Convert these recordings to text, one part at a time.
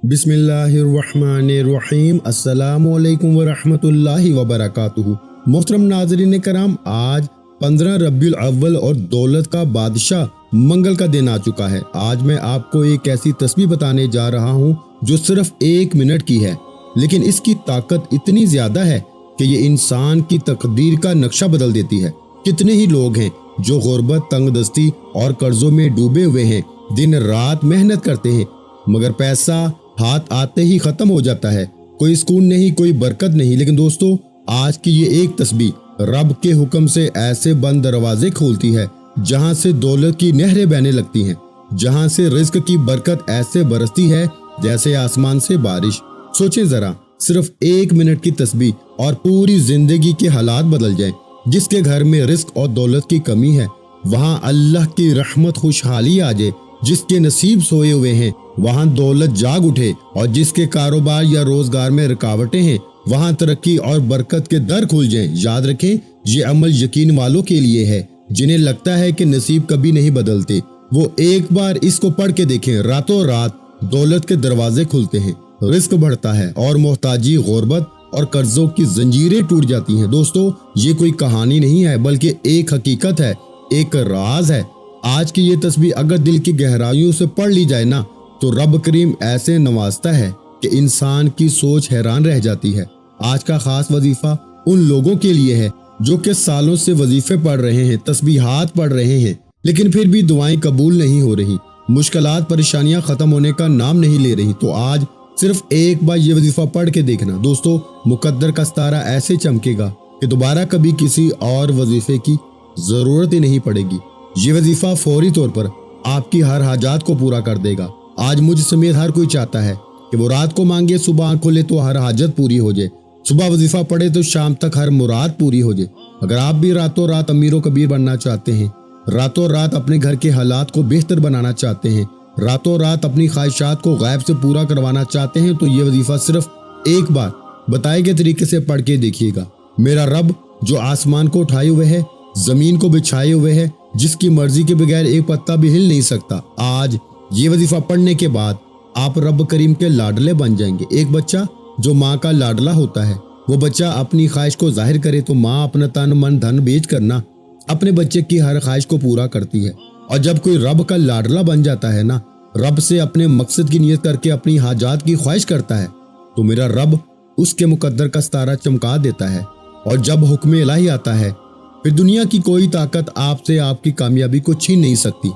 बिस्मिल्लाहिर्रहमानिर्रहीम। अस्सलामु अलैकुम वरहमतुल्लाहि वबरकातुहू। मोहतरम नाज़रीन कराम, आज 15 रबीउल अव्वल और दौलत का बादशाह मंगल का दिन आ चुका है। आज मैं आपको एक ऐसी तस्बीह बताने जा रहा हूँ जो सिर्फ 1 मिनट की है, लेकिन इसकी ताकत इतनी ज्यादा है कि ये इंसान की तकदीर का नक्शा बदल देती है। कितने ही लोग हैं जो गुर्बत, तंगदस्ती और कर्जों में डूबे हुए हैं, दिन रात मेहनत करते हैं, मगर पैसा हाथ आते ही खत्म हो जाता है। कोई सुकून नहीं, कोई बरकत नहीं। लेकिन दोस्तों, आज की ये एक तस्बीह रब के हुक्म से ऐसे बंद दरवाजे खोलती है जहां से दौलत की नहरें बहने लगती हैं, जहां से रिस्क की बरकत ऐसे बरसती है जैसे आसमान से बारिश। सोचें जरा, सिर्फ 1 मिनट की तस्बीह और पूरी जिंदगी के हालात बदल जाएं। जिसके घर में रिस्क और दौलत की कमी है, वहां अल्लाह की रहमत खुशहाली आ जाए। जिसके नसीब सोए हुए हैं, वहां दौलत जाग उठे, और जिसके कारोबार या रोजगार में रुकावटें हैं, वहां तरक्की और बरकत के दर खुल जाएं। याद रखें, ये अमल यकीन वालों के लिए है जिन्हें लगता है कि नसीब कभी नहीं बदलते। वो एक बार इसको पढ़ के देखें, रातों रात दौलत के दरवाजे खुलते हैं, रिस्क बढ़ता है और मोहताजी, गुर्बत और कर्जों की जंजीरें टूट जाती हैं। दोस्तों, ये कोई कहानी नहीं है, बल्कि एक हकीकत है, एक राज है। आज की ये तस्बीह अगर दिल की गहराइयों से पढ़ ली जाए ना, तो रब करीम ऐसे नवाजता है कि इंसान की सोच हैरान रह जाती है। आज का खास वजीफा उन लोगों के लिए है जो कि सालों से वजीफे पढ़ रहे हैं, तस्बीहात पढ़ रहे हैं, लेकिन फिर भी दुआएं कबूल नहीं हो रही, मुश्किलात, परेशानियां खत्म होने का नाम नहीं ले रही। तो आज सिर्फ एक बार ये वजीफा पढ़ के देखना दोस्तों, मुकद्दर का सितारा ऐसे चमकेगा कि दोबारा कभी किसी और वजीफे की जरूरत ही नहीं पड़ेगी। ये वजीफा फौरी तौर पर आपकी हर हाजात को पूरा कर देगा। आज मुझ समेत हर कोई चाहता है कि वो रात को मांगे, सुबह आँख खोले तो हर हाजत पूरी हो जाए, सुबह वजीफा पढ़े तो शाम तक हर मुराद पूरी हो जाए। अगर आप भी रातों रात अमीरों कबीर बनना चाहते हैं, रातों रात अपने घर के हालात को बेहतर बनाना चाहते हैं, रातों रात अपनी ख्वाहिशात को गैब से पूरा करवाना चाहते हैं, तो ये वजीफा सिर्फ एक बार बताए गए तरीके से पढ़ के देखिएगा। मेरा रब जो आसमान को उठाए हुए है, जमीन को बिछाए हुए है, जिसकी मर्जी के बगैर एक पत्ता भी हिल नहीं सकता, आज ये वजीफा पढ़ने के बाद आप रब करीम के लाडले बन जाएंगे। एक बच्चा जो माँ का लाडला होता है, वो बच्चा अपनी ख्वाहिश को जाहिर करे तो माँ अपना तन मन धन बेच करना अपने बच्चे की हर ख्वाहिश को पूरा करती है। और जब कोई रब का लाडला बन जाता है ना, रब से अपने मकसद की नियत करके अपनी हाजात की ख्वाहिश करता है, तो मेरा रब उसके मुकद्दर का सितारा चमका देता है। और जब हुक्म इलाही आता है, फिर दुनिया की कोई ताकत आपसे आपकी कामयाबी को छीन नहीं सकती।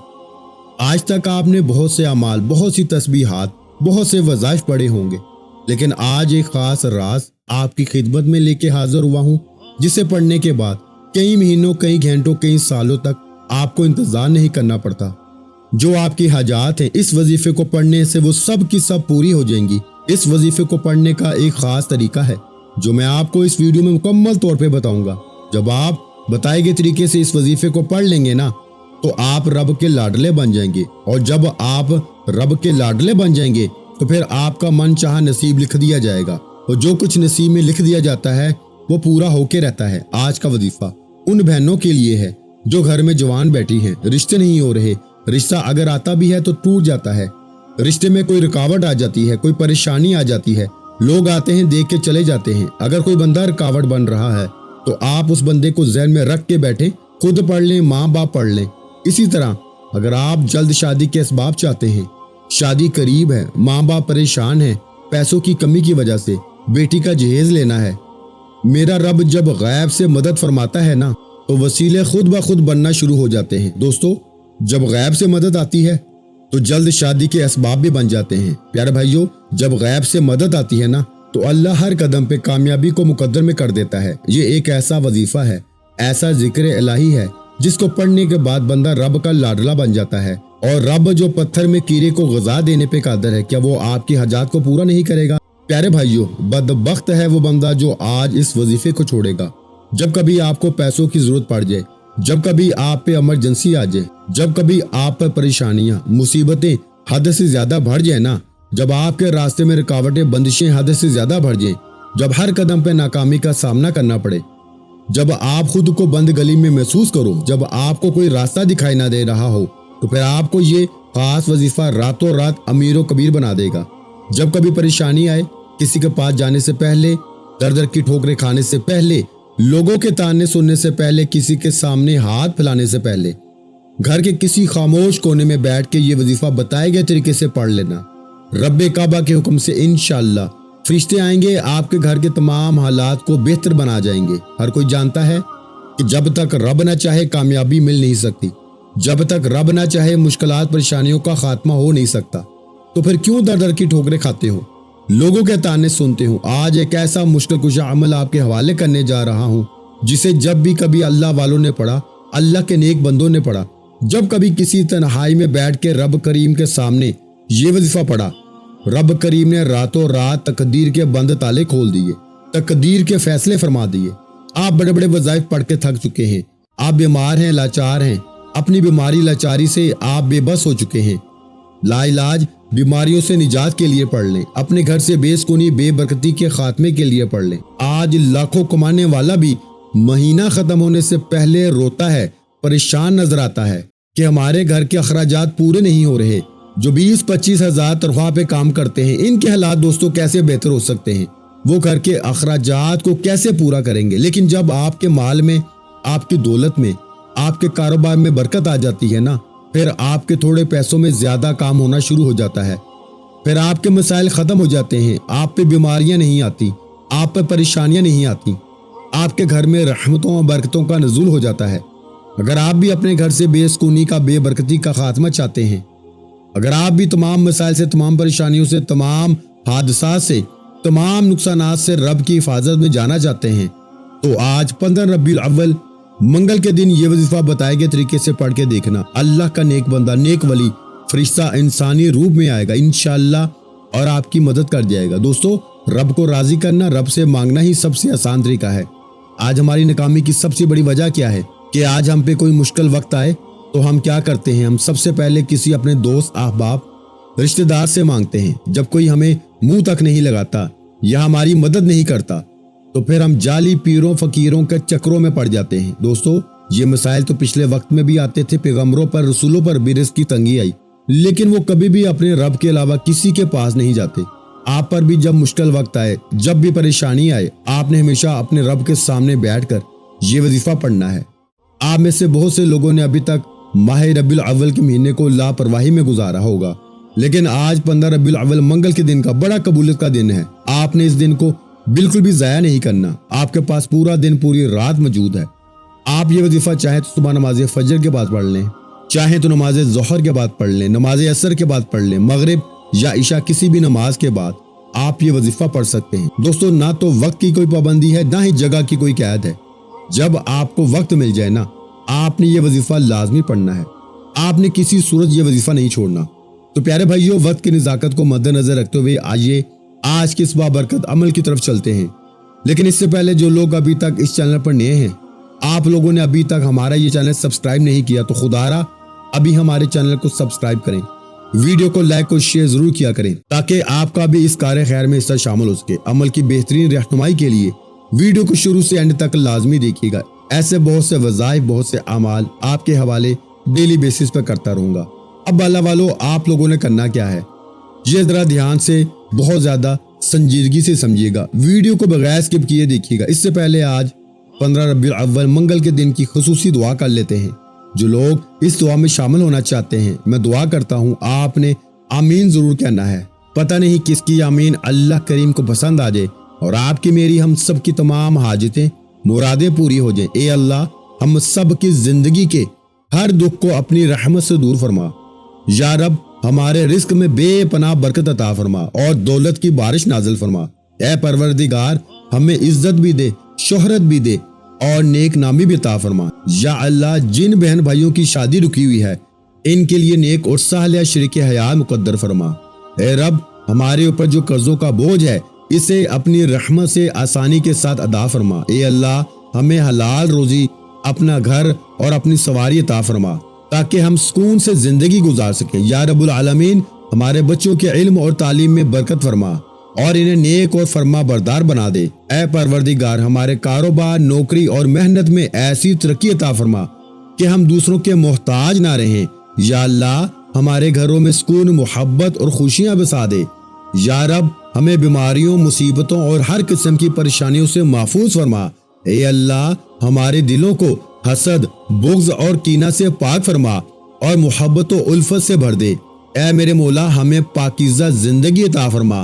आज तक आपने बहुत से अमाल, बहुत सी तस्बीहात, बहुत से वज़ाइफ पढ़े होंगे, लेकिन आज एक खास राज आपकी खिदमत में लेके हाजिर हुआ हूँ, जिसे पढ़ने के बाद कई महीनों, कई घंटों, कई सालों तक आपको इंतजार नहीं करना पड़ता। जो आपकी हाजात हैं, इस वजीफे को पढ़ने से वो सब की सब पूरी हो जाएंगी। इस वजीफे को पढ़ने का एक खास तरीका है जो मैं आपको इस वीडियो में मुकम्मल तौर पे बताऊंगा। जब आप बताए गए तरीके से इस वजीफे को पढ़ लेंगे ना, तो आप रब के लाडले बन जाएंगे। और जब आप रब के लाडले बन जाएंगे तो फिर आपका मन चाहा नसीब लिख दिया जाएगा, और जो कुछ नसीब में लिख दिया जाता है वो पूरा होके रहता है। आज का वजीफा उन बहनों के लिए है जो घर में जवान बैठी हैं, रिश्ते नहीं हो रहे, रिश्ता अगर आता भी है तो टूट जाता है, रिश्ते में कोई रुकावट आ जाती है, कोई परेशानी आ जाती है, लोग आते हैं, देख के चले जाते हैं। अगर कोई बंदा रुकावट बन रहा है तो आप उस बंदे को ज़हन में रख के बैठे, खुद पढ़ लें, माँ बाप पढ़ लें। इसी तरह अगर आप जल्द शादी के असबाब चाहते हैं, शादी करीब है, माँ बाप परेशान हैं, पैसों की कमी की वजह से बेटी का जहेज लेना है, मेरा रब जब गैब से मदद फरमाता है ना, तो वसीले खुद ब खुद बनना शुरू हो जाते हैं। दोस्तों, जब गैब से मदद आती है तो जल्द शादी के असबाब भी बन जाते हैं। प्यारे भाइयों, जब गैब से मदद आती है ना, तो अल्लाह हर कदम पे कामयाबी को मुकद्दर में कर देता है। ये एक ऐसा वजीफा है, ऐसा जिक्र इलाही है, जिसको पढ़ने के बाद बंदा रब का लाडला बन जाता है। और रब जो पत्थर में कीड़े को ग़िज़ा देने पे कादिर है, क्या वो आपकी हाजात को पूरा नहीं करेगा? प्यारे भाइयों, बदबख्त है वो बंदा जो आज इस वजीफे को छोड़ेगा। जब कभी आपको पैसों की जरूरत पड़ जाए, जब कभी आप पे इमरजेंसी आ जाए, जब कभी आप पर परेशानियां, मुसीबतें हद से ज्यादा बढ़ जाए ना, जब आपके रास्ते में रुकावटें, बंदिशें हद से ज्यादा बढ़ जाए, जब हर कदम पे नाकामी का सामना करना पड़े, जब आप खुद को बंद गली में महसूस करो, जब आपको कोई रास्ता दिखाई ना दे रहा हो, तो फिर आपको ये खास वजीफा रातों रात अमीरों कबीर बना देगा। जब कभी परेशानी आए, किसी के पास जाने से पहले, दर दर की ठोकरें खाने से पहले, लोगों के ताने सुनने से पहले, किसी के सामने हाथ फैलाने से पहले, घर के किसी खामोश कोने में बैठ के ये वजीफा बताए गए तरीके से पढ़ लेना। रब्बे काबा के हुक्म से इंशाअल्लाह फरिश्ते आएंगे, आपके घर के तमाम हालात को बेहतर बना जाएंगे। हर कोई जानता है कि जब तक रब न चाहे कामयाबी मिल नहीं सकती, जब तक रब न चाहे मुश्किलात परेशानियों का खात्मा हो नहीं सकता। तो फिर क्यों दर दर की ठोकरें खाते हो, लोगों के ताने सुनते हो। आज एक ऐसा मुश्किल कुशा अमल आपके हवाले करने जा रहा हूँ जिसे जब भी कभी अल्लाह वालों ने पढ़ा, अल्लाह के नेक बंदों ने पढ़ा, जब कभी किसी तन्हाई में बैठ के रब करीम के सामने ये वजीफा पढ़ा, रब करीम ने रातों रात तकदीर के बंद ताले खोल दिए, तकदीर के फैसले फरमा दिए। आप बड़े बड़े वज़ाइफ पढ़ के थक चुके हैं, आप बीमार हैं, लाचार हैं, अपनी बीमारी लाचारी से आप बेबस हो चुके हैं। लाइलाज बीमारियों से निजात के लिए पढ़ लें, अपने घर से बेसुनी बेबरकती के खात्मे के लिए पढ़ लें। आज लाखों कमाने वाला भी महीना खत्म होने से पहले रोता है, परेशान नजर आता है कि हमारे घर के अखराजात पूरे नहीं हो रहे। जो 20-25 हज़ार तनख्वाह पे काम करते हैं, इनके हालात दोस्तों कैसे बेहतर हो सकते हैं? वो घर के अखराजात को कैसे पूरा करेंगे? लेकिन जब आपके माल में, आपकी दौलत में, आपके कारोबार में बरकत आ जाती है ना, फिर आपके थोड़े पैसों में ज्यादा काम होना शुरू हो जाता है। फिर आपके मसाइल खत्म हो जाते हैं, आप पे बीमारियां नहीं आती, आप पे परेशानियां नहीं आती, आपके घर में रहमतों और बरकतों का नज़ूल हो जाता है। अगर आप भी अपने घर से बेसुकूनी का, बेबरकती का खात्मा चाहते हैं, अगर आप भी तमाम मसाइल से, तमाम परेशानियों से, तमाम हादसा से, तमाम नुकसानात से रब की हिफाजत में जाना चाहते हैं, तो आज 15 रबीउल अव्वल मंगल के दिन ये वजीफा बताए गए तरीके से पढ़ के देखना। अल्लाह का नेक बंदा, नेक वली, फरिश्ता इंसानी रूप में आएगा इंशाअल्लाह और आपकी मदद कर जाएगा। दोस्तों, रब को राजी करना, रब से मांगना ही सबसे आसान तरीका है। आज हमारी नाकामी की सबसे बड़ी वजह क्या है कि आज हम पे कोई मुश्किल वक्त आए तो हम क्या करते हैं? हम सबसे पहले किसी अपने दोस्त, अहबाब, रिश्तेदार से मांगते हैं। जब कोई हमें मुंह तक नहीं लगाता या हमारी मदद नहीं करता तो फिर हम जाली पीरों फकीरों के चक्रों में पड़ जाते हैं। दोस्तों, ये मसाइल तो पिछले वक्त में भी आते थे, पैगंबरों पर, रसूलों पर भी रिज़्क़ की तंगी आई, लेकिन वो कभी भी अपने रब के अलावा किसी के पास नहीं जाते। आप पर भी जब मुश्किल वक्त आए, जब भी परेशानी आए, आपने हमेशा अपने रब के सामने बैठकर ये वजीफा पढ़ना है। आप में से बहुत से लोगों ने अभी तक माह रबीउल अव्वल के महीने को लापरवाही में गुजारा होगा, लेकिन आज 15 रबीउल अव्वल मंगल के दिन का बड़ा कबूलियत का दिन है। आपने इस दिन को बिल्कुल भी ज़ाया नहीं करना। आपके पास पूरा दिन, पूरी रात मौजूद है। आप ये वजीफा चाहे तो सुबह नमाज फजर के बाद पढ़ लें, चाहे तो नमाज ज़ोहर के बाद पढ़ लें, नमाज असर के बाद पढ़ लें, मगरिब या इशा किसी भी नमाज के बाद आप ये वजीफा पढ़ सकते हैं। दोस्तों, ना तो वक्त की कोई पाबंदी है, ना ही जगह की कोई कैद है। जब आपको वक्त मिल जाए ना, आपने ये वजीफा लाजमी पढ़ना है। आपने किसी सूरत ये वजीफा नहीं छोड़ना। तो प्यारे भाइयों, वक्त की नज़ाकत को मद्देनजर रखते हुए आइए आज के इस बाबरकत अमल की तरफ चलते हैं। लेकिन इससे पहले जो लोग अभी तक इस चैनल पर नए हैं, आप लोगों ने अभी तक हमारा ये चैनल सब्सक्राइब नहीं किया तो खुदारा अभी हमारे चैनल को सब्सक्राइब करें, वीडियो को लाइक और शेयर जरूर किया करें ताकि आपका भी इस कार्य खैर में हिस्सा शामिल हो सके। अमल की बेहतरीन रहनुमाई के लिए वीडियो को शुरू से एंड तक लाजमी देखिएगा। ऐसे बहुत से वज़ाइफ, बहुत से अमाल आपके हवाले डेली बेसिस पर करता रहूंगा। अब अल्लाह वालों, आप लोगों ने करना क्या है, ये जरा ध्यान से, बहुत ज्यादा संजीदगी से समझिएगा, वीडियो को बगैर स्किप किए देखिएगा। इससे पहले आज 15 रबीउल अव्वल मंगल के दिन की खुसूसी दुआ कर लेते हैं। जो लोग इस दुआ में शामिल होना चाहते हैं, मैं दुआ करता हूँ आपने आमीन जरूर कहना है। पता नहीं किसकी आमीन अल्लाह करीम को पसंद आ जाए और आपकी, मेरी, हम सब की तमाम हाजतें, मुरादें पूरी हो जाए। ए अल्लाह, हम सब की जिंदगी के हर दुख को अपनी रहमत से दूर फरमा। या रब, हमारे रिस्क में बेपनाह बरकत अता फरमा और दौलत की बारिश नाजिल फरमा। ए परवरदिगार, हमें इज्जत भी दे, शोहरत भी दे और नेक नामी भी अता फरमा। या अल्लाह, जिन बहन भाइयों की शादी रुकी हुई है, इनके लिए नेक और साल या शरीक हयात मुकद्दर फरमा। ए रब, हमारे ऊपर जो कर्जों का बोझ है, इसे अपनी रहमत से आसानी के साथ अदा फरमा। ए अल्लाह, हमें हलाल रोजी, अपना घर और अपनी सवारी अता फरमा ताकि हम सुकून से जिंदगी गुजार सकें। या रब्बुल आलमीन, हमारे बच्चों के इल्म और तालीम में बरकत फरमा और इन्हें नेक और फरमा बरदार बना दे। ऐ परवरदिगार, हमारे कारोबार, नौकरी और मेहनत में ऐसी तरक्की अता फरमा कि हम दूसरों के मोहताज ना रहें। या अल्लाह, हमारे घरों में सुकून, मोहब्बत और खुशियां बसा दे। یا رب ہمیں بیماریوں، مصیبتوں اور ہر قسم کی پریشانیوں سے محفوظ فرما۔ اے اللہ ہمارے دلوں کو حسد، بغض اور کینہ سے پاک فرما اور محبت و الفت سے بھر دے۔ اے میرے مولا ہمیں پاکیزہ زندگی عطا فرما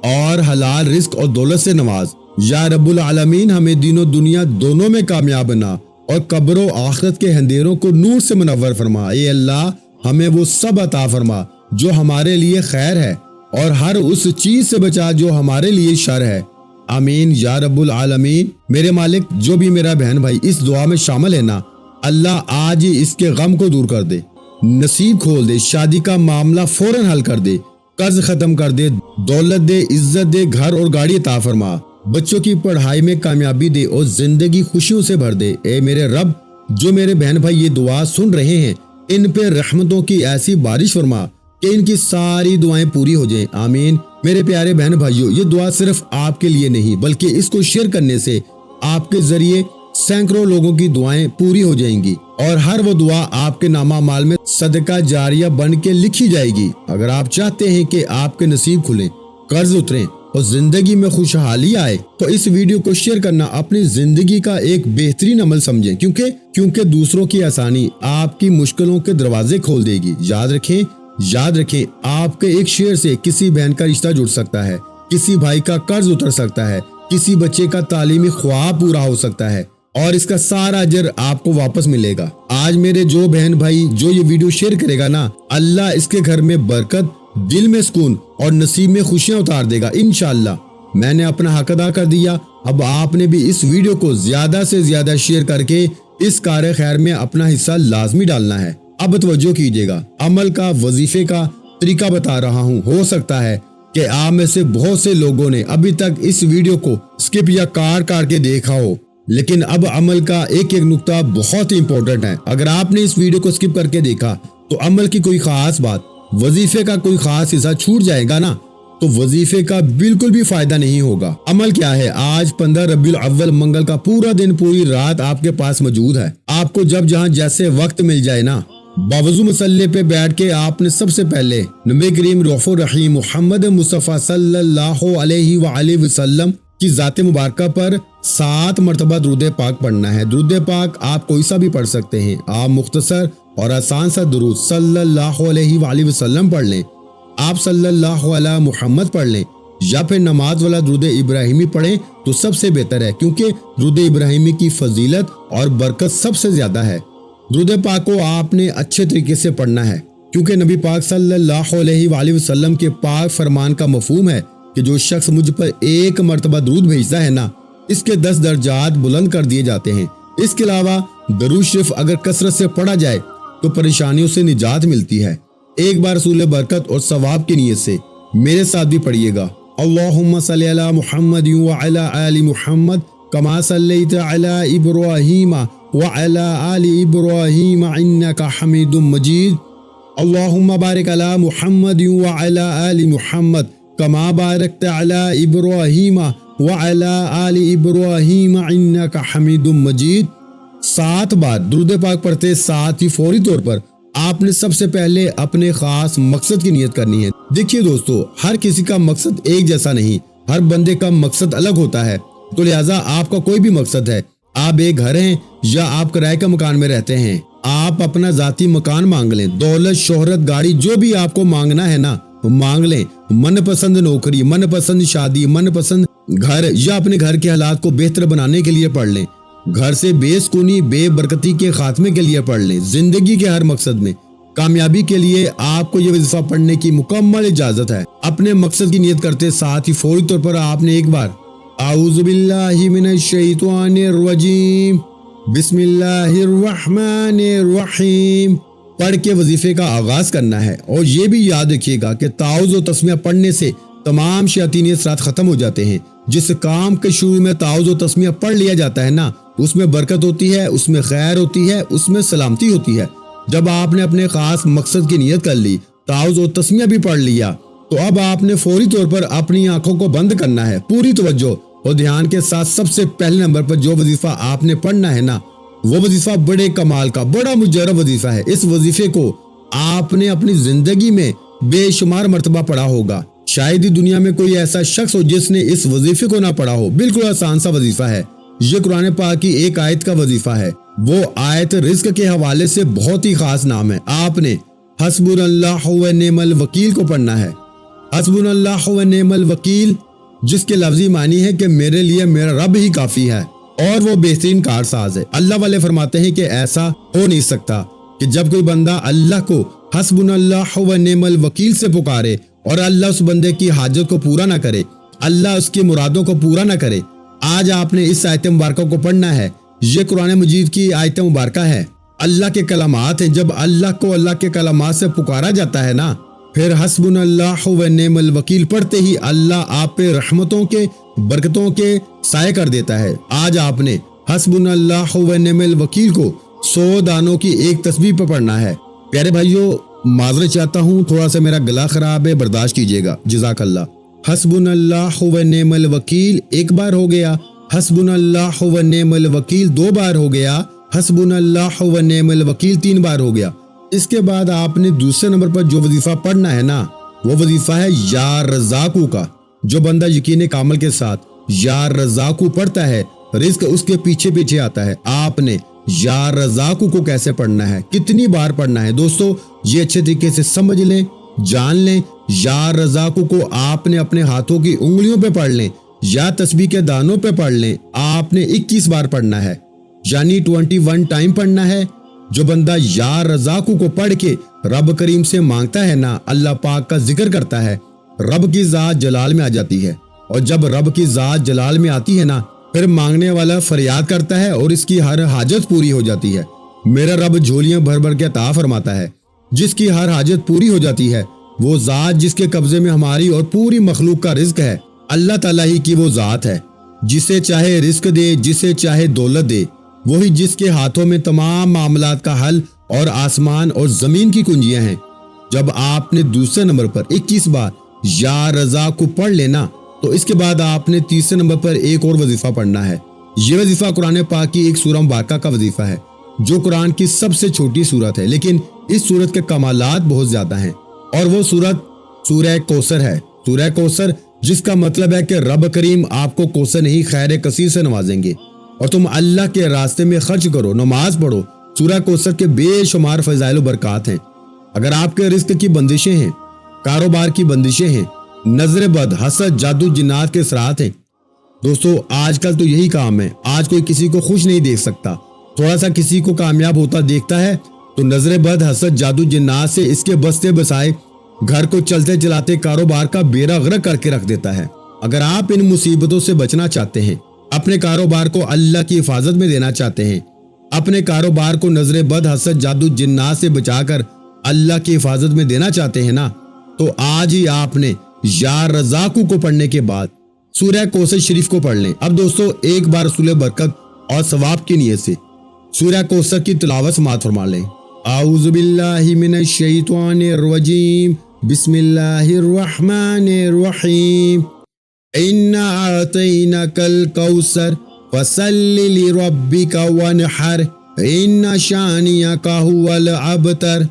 اور حلال رزق اور دولت سے نواز۔ یا رب العالمین ہمیں دین و دنیا دونوں میں کامیاب بنا اور قبر و آخرت کے اندھیروں کو نور سے منور فرما۔ اے اللہ ہمیں وہ سب عطا فرما جو ہمارے لیے خیر ہے اور ہر اس چیز سے بچا جو ہمارے لیے شر ہے۔ آمین یا رب العالمین۔ میرے مالک جو بھی میرا بہن بھائی اس دعا میں شامل ہے نا، اللہ آج ہی اس کے غم کو دور کر دے، نصیب کھول دے، شادی کا معاملہ فوراً حل کر دے، قرض ختم کر دے، دولت دے، عزت دے، گھر اور گاڑی عطا فرما، بچوں کی پڑھائی میں کامیابی دے اور زندگی خوشیوں سے بھر دے۔ اے میرے رب جو میرے بہن بھائی یہ دعا سن رہے ہیں ان پہ رحمتوں کی ایسی بارش فرما کہ ان کی ساری دعائیں پوری ہو جائیں۔ آمین۔ میرے پیارے بہن بھائیوں، یہ دعا صرف آپ کے لیے نہیں بلکہ اس کو شیئر کرنے سے آپ کے ذریعے سینکڑوں لوگوں کی دعائیں پوری ہو جائیں گی اور ہر وہ دعا آپ کے نامہ مال میں صدقہ جاریہ بن کے لکھی جائے گی۔ اگر آپ چاہتے ہیں کہ آپ کے نصیب کھلیں، قرض اتریں اور زندگی میں خوشحالی آئے تو اس ویڈیو کو شیئر کرنا اپنی زندگی کا ایک بہترین عمل سمجھیں، کیونکہ دوسروں کی آسانی آپ کی مشکلوں کے دروازے کھول دے گی۔ یاد رکھیں آپ کے ایک شیئر سے کسی بہن کا رشتہ جڑ سکتا ہے، کسی بھائی کا قرض اتر سکتا ہے، کسی بچے کا تعلیمی خواب پورا ہو سکتا ہے اور اس کا سارا اجر آپ کو واپس ملے گا۔ آج میرے جو بہن بھائی جو یہ ویڈیو شیئر کرے گا نا، اللہ اس کے گھر میں برکت، دل میں سکون اور نصیب میں خوشیاں اتار دے گا انشاءاللہ۔ میں نے اپنا حق ادا کر دیا، اب آپ نے بھی اس ویڈیو کو زیادہ سے زیادہ شیئر کر کے اس کار خیر میں اپنا حصہ لازمی ڈالنا ہے۔ اب توجہ کیجیے گا، عمل کا، وظیفے کا طریقہ بتا رہا ہوں۔ ہو سکتا ہے کہ آپ میں سے بہت سے لوگوں نے ابھی تک اس ویڈیو کو سکپ یا کاٹ کے دیکھا ہو، لیکن اب عمل کا ایک نقطہ بہت ہی امپورٹنٹ ہے۔ اگر آپ نے اس ویڈیو کو سکپ کر کے دیکھا تو عمل کی کوئی خاص بات، وظیفے کا کوئی خاص حصہ چھوٹ جائے گا نا، تو وظیفے کا بالکل بھی فائدہ نہیں ہوگا۔ عمل کیا ہے؟ آج 15 ربیع الاول منگل کا پورا دن، پوری رات آپ کے پاس موجود ہے۔ آپ کو جب جہاں جیسے وقت مل جائے نا، باوضو مسلح پہ بیٹھ کے آپ نے سب سے پہلے نبی کریم رؤوف الرحیم محمد مصطفیٰ صلی اللہ علیہ وآلہ وسلم کی ذات مبارکہ پر 7 مرتبہ درود پاک پڑھنا ہے۔ درود پاک آپ کوئی سا بھی پڑھ سکتے ہیں، آپ مختصر اور آسان سا درود صلی اللہ علیہ وآلہ وسلم پڑھ لیں، آپ صلی اللہ علیہ محمد پڑھ لیں، یا پھر نماز والا درود ابراہیمی پڑھیں تو سب سے بہتر ہے، کیونکہ درود ابراہیمی کی فضیلت اور برکت سب سے زیادہ ہے۔ درود پاک کو آپ نے اچھے طریقے سے پڑھنا ہے، کیونکہ نبی پاک صلی اللہ علیہ وآلہ وسلم کے پاک فرمان کا مفہوم ہے کہ جو شخص مجھ پر 1 مرتبہ درود بھیجتا ہے نا، اس کے 10 درجات بلند کر دیے جاتے ہیں۔ اس کے علاوہ درود شریف اگر کثرت سے پڑھا جائے تو پریشانیوں سے نجات ملتی ہے۔ ایک بار رسول برکت اور ثواب کی نیت سے میرے ساتھ بھی پڑھیے گا، اللہم صلی علی محمد وعلی آل محمد کما صلیت علی ابراہیم وعلی آل ابراہیم انک حمید مجید، اللہم بارک علی محمد وعلی آل محمد کما بارکت علی ابراہیم وعلی آل ابراہیم انک حمید مجید۔ 7 بار درود پاک پڑھتے ساتھ ہی فوری طور پر آپ نے سب سے پہلے اپنے خاص مقصد کی نیت کرنی ہے۔ دیکھیے دوستو، ہر کسی کا مقصد ایک جیسا نہیں، ہر بندے کا مقصد الگ ہوتا ہے، تو لہٰذا آپ کا کوئی بھی مقصد ہے، آپ ایک گھر ہیں یا آپ کرائے کا مکان میں رہتے ہیں، آپ اپنا ذاتی مکان مانگ لیں، دولت، شہرت، گاڑی، جو بھی آپ کو مانگنا ہے نا مانگ لیں، من پسند نوکری، من پسند شادی، من پسند گھر، یا اپنے گھر کے حالات کو بہتر بنانے کے لیے پڑھ لیں، گھر سے بے سکونی، بے برکتی کے خاتمے کے لیے پڑھ لیں، زندگی کے ہر مقصد میں کامیابی کے لیے آپ کو یہ وظیفہ پڑھنے کی مکمل اجازت ہے۔ اپنے مقصد کی نیت کرتے ساتھ ہی فوری طور پر آپ نے ایک بار اعوذ باللہ من الشیطان الرجیم بسم اللہ الرحمن الرحیم پڑھ کے وظیفے کا آغاز کرنا ہے۔ اور یہ بھی یاد رکھیے گا کہ تعوذ و تسمیہ پڑھنے سے تمام شیاطینی اثرات ختم ہو جاتے ہیں۔ جس کام کے شروع میں تعوذ و تسمیہ پڑھ لیا جاتا ہے نا، اس میں برکت ہوتی ہے، اس میں خیر ہوتی ہے، اس میں سلامتی ہوتی ہے۔ جب آپ نے اپنے خاص مقصد کی نیت کر لی، تعوذ و تسمیہ بھی پڑھ لیا، تو اب آپ نے فوری طور پر اپنی آنکھوں کو بند کرنا ہے، پوری توجہ اور دھیان کے ساتھ سب سے پہلے نمبر پر جو وظیفہ آپ نے پڑھنا ہے نا، وہ وظیفہ بڑے کمال کا، بڑا مجرب وظیفہ ہے۔ اس وظیفے کو آپ نے اپنی زندگی میں بے شمار مرتبہ پڑھا ہوگا، शायद ही दुनिया में कोई ऐसा शख्स हो जिसने इस वजीफे को ना पढ़ा हो। बिल्कुल आसान सा वजीफा है। ये कुरान पाक की एक आयत का वजीफा है। वो आयत रिज्क के हवाले से बहुत ही खास नाम है। आपने हस्बुनल्लाहु व निअमल वकील को पढ़ना है। हस्बुनल्लाहु व निअमल वकील, जिसके लफ्जी मानी है कि मेरे लिए मेरा रब ही काफी है और वो बेहतरीन कारसाज है। अल्लाह वाले फरमाते हैं कि ऐसा हो नहीं सकता कि जब कोई बंदा अल्लाह को हस्बुनल्लाहु व निअमल वकील से पुकारे और अल्लाह उस बंदे की हाजत को पूरा ना करे, अल्लाह उसकी मुरादों को पूरा ना करे। आज आपने इस आयत मुबारका को पढ़ना है। ये कुरान मजीद की आयत मुबारका है, अल्लाह के कलामात हैं। जब अल्लाह को अल्लाह के कलामात से पुकारा जाता है ना, फिर हस्बुनल्लाहु व निअमल वकील पढ़ते ही अल्लाह आप पे रहमतों के बरकतों के साए कर देता है। आज आपने हस्बुनल्लाहु व निअमल वकील को 100 दानों की एक तस्बीह पे पढ़ना है। प्यारे भाइयों, माजरत चाहता हूँ, थोड़ा सा मेरा गला खराब है, बर्दाश्त कीजिएगा। जज़ाकल्लाह। हस्बुनल्लाहु व निअमल वकील एक बार हो गया, हस्बुनल्लाहु व निअमल वकील 2 बार हो गया, हस्बुनल्लाहु व निअमल वकील 3 बार हो गया। इसके बाद आपने दूसरे नंबर पर जो वजीफा पढ़ना है ना, वो वजीफा है या रज़ाकू का। जो बंदा यकीन कामल के साथ या रज़ाकू पढ़ता है, रिज्क उसके पीछे पीछे आता है। आपने या रज़ाकू को कैसे पढ़ना है, कितनी बार पढ़ना है, दोस्तों ये अच्छे तरीके से समझ लें, जान लें। या रज़ाकू को आपने अपने हाथों की उंगलियों पे पढ़ लें या तस्बीह के दानों पे पढ़ लें। आपने 21 बार पढ़ना है, यानी 21 टाइम पढ़ना है। जो बंदा या रज़ाकू को पढ़ के रब करीम से मांगता है ना, अल्लाह पाक का जिक्र करता है, रब की जात जलाल में आ जाती है। और जब रब की जात जलाल में आती है ना, फिर मांगने वाला फरियाद करता है और इसकी हर हाजत पूरी हो जाती है। मेरा रब झोलियां भर भर के अता फरमाता है। जिसकी हर हाजत पूरी हो जाती है, वो जात जिसके कब्जे में हमारी और पूरी मखलूक का रिज्क है, अल्लाह ताला ही की वो जात है। जिसे चाहे रिज्क दे, जिसे चाहे दौलत दे, वही जिसके हाथों में तमाम मामलात का हल और आसमान और जमीन की कुंजियां हैं। जब आपने दूसरे नंबर पर 21 बार या रज़ा को पढ़ लेना, तो इसके बाद आपने तीसरे नंबर पर एक और वजीफा पढ़ना है। ये वजीफा कुरान पाक की एक सूरह मुबारका का वजीफा है, जो कुरान की सबसे छोटी सूरत है, लेकिन इस सूरत के कमालात बहुत ज्यादा हैं। और वो सूरत सूरह कौसर है। सूरह कौसर, जिसका मतलब है कि रब करीम आपको कौसर नहीं खैर कसीर से नवाजेंगे और तुम अल्लाह के रास्ते में खर्च करो, नमाज पढ़ो। सूरह कौसर के बेशुमार फजाइल बरकत हैं। अगर आपके रिस्क की बंदिशें हैं, कारोबार की बंदिशें हैं, नजर बद, हसद, जादू, जिन्नात के असरात हैं, दोस्तों आजकल तो यही काम है। आज कोई किसी को खुश नहीं देख सकता। थोड़ा सा किसी को कामयाब होता देखता है तो नजर बद, हसद, जादू, जिन्नात से इसके बसते बसाए घर को चलते चलाते कारोबार का बेड़ा गर्क करके रख देता है। अगर आप इन मुसीबतों से बचना चाहते हैं, अपने कारोबार को अल्लाह की हिफाजत में देना चाहते हैं, अपने कारोबार को नजर बद, हसद, जादू, जिन्नात से बचाकर अल्लाह की हिफाजत में देना चाहते हैं ना, तो आज ही आपने या रज़ाकू को पढ़ने के बाद सूरह कौसर शरीफ को पढ़ लें। अब दोस्तों एक बार रसूल बरकत और सवाब की नियत से सूरह कौसर की तिलावत समाअत फरमा लें। आऊज़ु बिल्लाहि मिनश शैतानिर रजीम, बिस्मिल्लाहिर रहमानिर रहीम, इन्ना आतैनाकल कौसर फसल्लि लिरब्बिका वनहर, इन्ना शानियका हुवल अबतर।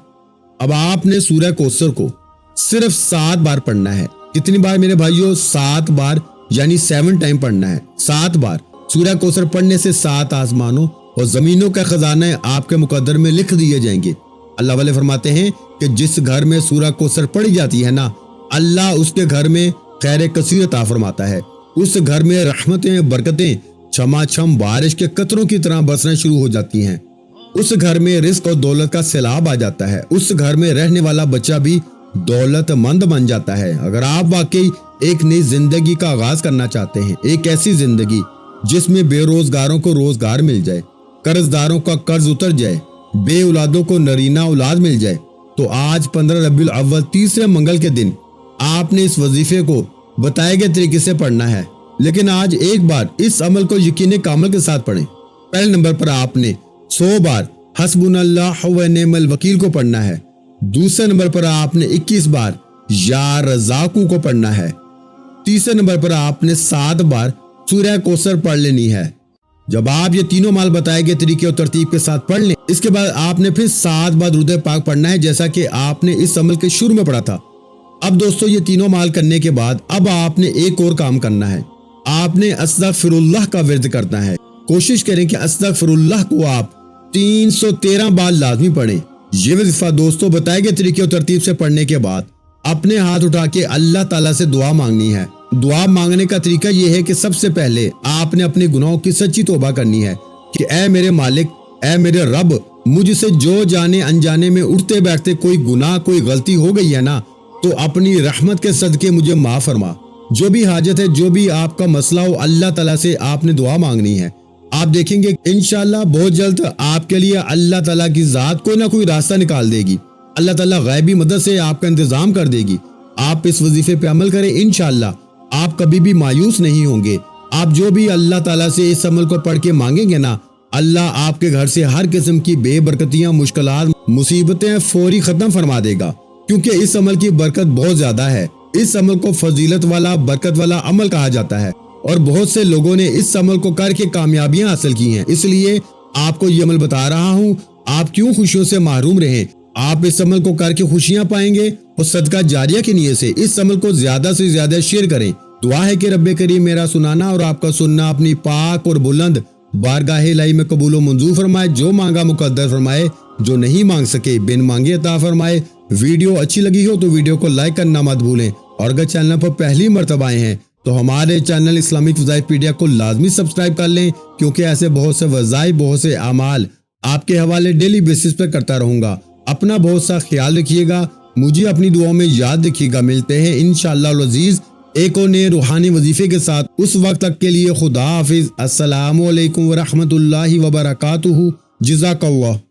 अब आपने सूरह कौसर को सिर्फ 7 बार पढ़ना है। कितनी बार मेरे भाइयों? 7 बार, यानी 7 टाइम पढ़ना है। 7 बार। सूरह कौसर पढ़ने से 7 आसमानों और जमीनों का खजाना आपके मुकद्दर में लिख दिए जाएंगे। अल्लाह वाले फरमाते हैं कि जिस घर में सूरह कौसर पढ़ी जाती है ना, अल्लाह उसके घर में खैर कसीर अता फरमाता है। उस घर में रहमतें, बरकतें छमाछम बारिश के कतरों की तरह बरसना शुरू हो जाती हैं। उस घर में रिस्क और दौलत का सैलाब आ जाता है। उस घर में रहने वाला बच्चा भी दौलतमंद बन जाता है। अगर आप वाकई एक नई जिंदगी का आगाज करना चाहते हैं, एक ऐसी जिंदगी जिसमें बेरोजगारों को रोजगार मिल जाए, कर्जदारों का कर्ज उतर जाए, बे औलादों को नरीना औलाद मिल जाए, तो आज 15 रबीउल अव्वल तीसरे मंगल के दिन आपने इस वजीफे को बताए गए तरीके से पढ़ना है। लेकिन आज एक बार इस अमल को यकीन कामल के साथ पढ़ें। पहले नंबर पर आपने 100 बार हस्बुनल्लाहु व निअमल वकील को पढ़ना है। दूसरे नंबर पर आपने 21 बार या रज़ाकू को पढ़ना है। तीसरे नंबर पर आपने 7 बार सूरह कौसर पढ़ लेनी है। जब आप ये तीनों माल बताए गए तरीके और तरतीब के साथ पढ़ लें, इसके बाद आपने फिर 7 बार दुरूद पाक पढ़ना है, जैसा कि आपने इस अमल के शुरू में पढ़ा था। اب دوستو یہ تینوں اعمال کرنے کے بعد اب آپ نے ایک اور کام کرنا ہے، آپ نے استغفراللہ کا ورد کرنا ہے۔ کوشش کریں کہ استغفراللہ کو آپ 313 بار لازمی پڑھیں۔ یہ وظیفہ دوستو بتائے گئے طریقے اور ترتیب سے پڑھنے کے بعد اپنے ہاتھ اٹھا کے اللہ تعالیٰ سے دعا مانگنی ہے۔ دعا مانگنے کا طریقہ یہ ہے کہ سب سے پہلے آپ نے اپنے گناہوں کی سچی توبہ کرنی ہے کہ اے میرے مالک، اے میرے رب، مجھ سے جو جانے انجانے میں اٹھتے بیٹھتے کوئی گناہ کوئی غلطی ہو گئی ہے نا، تو اپنی رحمت کے صدقے مجھے معاف فرما۔ جو بھی حاجت ہے، جو بھی آپ کا مسئلہ ہو، اللہ تعالیٰ سے آپ نے دعا مانگنی ہے۔ آپ دیکھیں گے انشاءاللہ بہت جلد آپ کے لیے اللہ تعالیٰ کی ذات کوئی نہ کوئی راستہ نکال دے گی۔ اللہ تعالیٰ غیبی مدد سے آپ کا انتظام کر دے گی۔ آپ اس وظیفے پہ عمل کریں، انشاءاللہ آپ کبھی بھی مایوس نہیں ہوں گے۔ آپ جو بھی اللہ تعالیٰ سے اس عمل کو پڑھ کے مانگیں گے نا، اللہ آپ کے گھر سے ہر قسم کی بے برکتیاں، مشکلات، مصیبتیں فوری ختم فرما دے گا، کیونکہ اس عمل کی برکت بہت زیادہ ہے۔ اس عمل کو فضیلت والا، برکت والا عمل کہا جاتا ہے، اور بہت سے لوگوں نے اس عمل کو کر کے کامیابیاں حاصل کی ہیں۔ اس لیے آپ کو یہ عمل بتا رہا ہوں، آپ کیوں خوشیوں سے محروم رہیں؟ آپ اس عمل کو کر کے خوشیاں پائیں گے، اور صدقہ جاریہ کی نیت سے اس عمل کو زیادہ سے زیادہ شیئر کریں۔ دعا ہے کہ رب کریم میرا سنانا اور آپ کا سننا اپنی پاک اور بلند بارگاہ الہی میں قبول و منظور فرمائے۔ جو مانگا مقدر فرمائے، جو نہیں مانگ سکے بن مانگے عطا فرمائے۔ ویڈیو اچھی لگی ہو تو ویڈیو کو لائک کرنا مت بھولیں، اور اگر چینل پر پہلی مرتبہ آئے ہیں تو ہمارے چینل اسلامک وظائف پیڈیا کو لازمی سبسکرائب کر لیں، کیونکہ ایسے بہت سے وظائف، بہت سے اعمال آپ کے حوالے ڈیلی بیسس پر کرتا رہوں گا۔ اپنا بہت سا خیال رکھیے گا، مجھے اپنی دعاؤں میں یاد رکھیے گا۔ ملتے ہیں انشاءاللہ العزیز ایک اور نئے روحانی وظیفے کے ساتھ۔ اس وقت تک کے لیے خدا حافظ۔ السلام علیکم ورحمۃ اللہ وبرکاتہ۔ جزاک اللہ۔